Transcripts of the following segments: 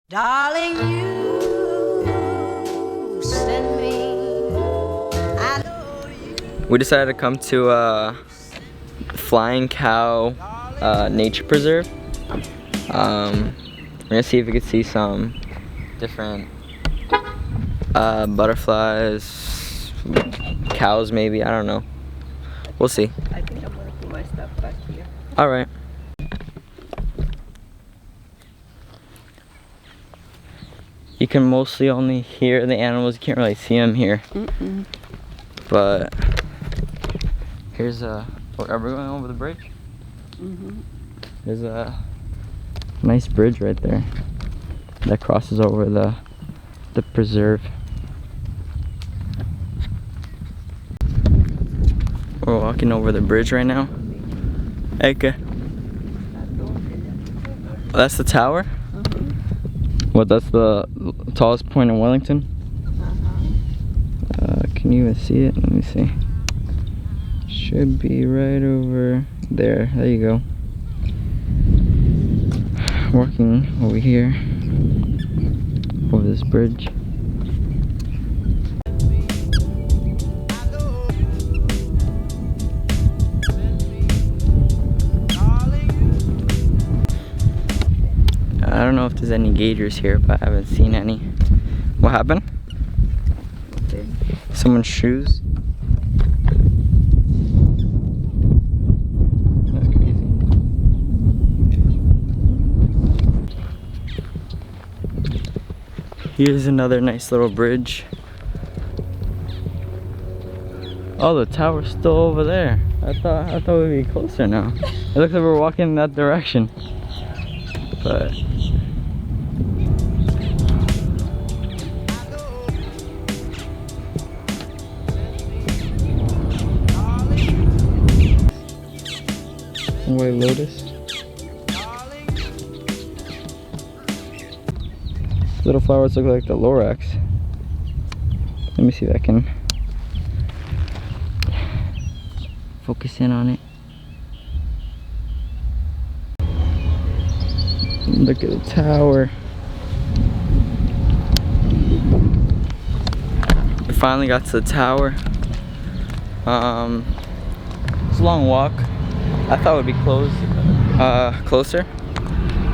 Darling, you send me. I know you. We decided to come to Flying Cow Nature Preserve. We're gonna see if we can see some different butterflies, cows maybe, I don't know. We'll see. I think I'm gonna put my stuff back here. Alright. You can mostly only hear the animals, you can't really see them here. But here's are we going over the bridge? There's a nice bridge right there that crosses over the preserve. We're walking over the bridge right now. Okay. That's the tower? What, that's the tallest point in Wellington? Can you even see it? Let me see. Should be right over there. There you go. Walking over here, over this bridge. I don't know if there's any gators here, but I haven't seen any. What happened? Okay. Someone's shoes? That's crazy. Here's another nice little bridge. Oh, the tower's still over there. I thought we'd be closer now. It looks like we're walking in that direction. But White lotus. Little flowers look like the lorax. Let me see if I can focus in on it. Look at the tower. We finally got to the tower. It's a long walk. I thought it would be closer,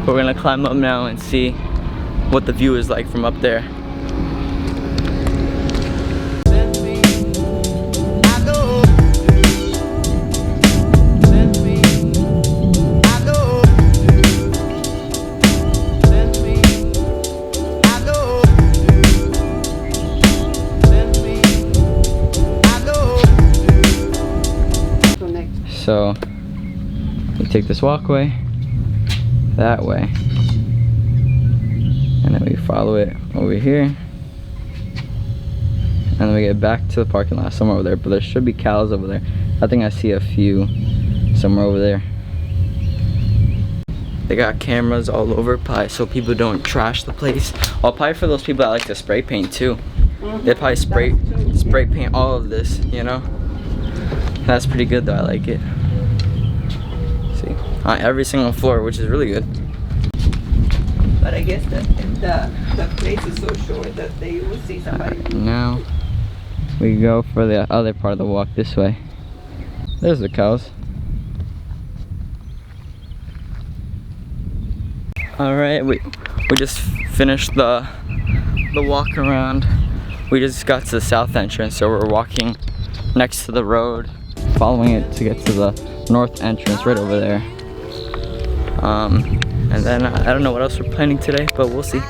but we're gonna climb up now and see what the view is like from up there. So we take this walkway that way, and then we follow it over here, and then we get back to the parking lot somewhere over there. But there should be cows over there. I think I see a few somewhere over there. They got cameras all over, probably so people don't trash the place. Oh, probably for those people that like to spray paint too. They probably spray paint all of this, you know. That's pretty good though. I like it. See, on every single floor, which is really good. But I guess that the place is so short that they will see somebody. Now we go for the other part of the walk this way. There's the cows. All right, we just finished the walk around. We just got to the south entrance, so we're walking next to the road, following it to get to the north entrance right over there. And then I don't know what else we're planning today, but we'll see.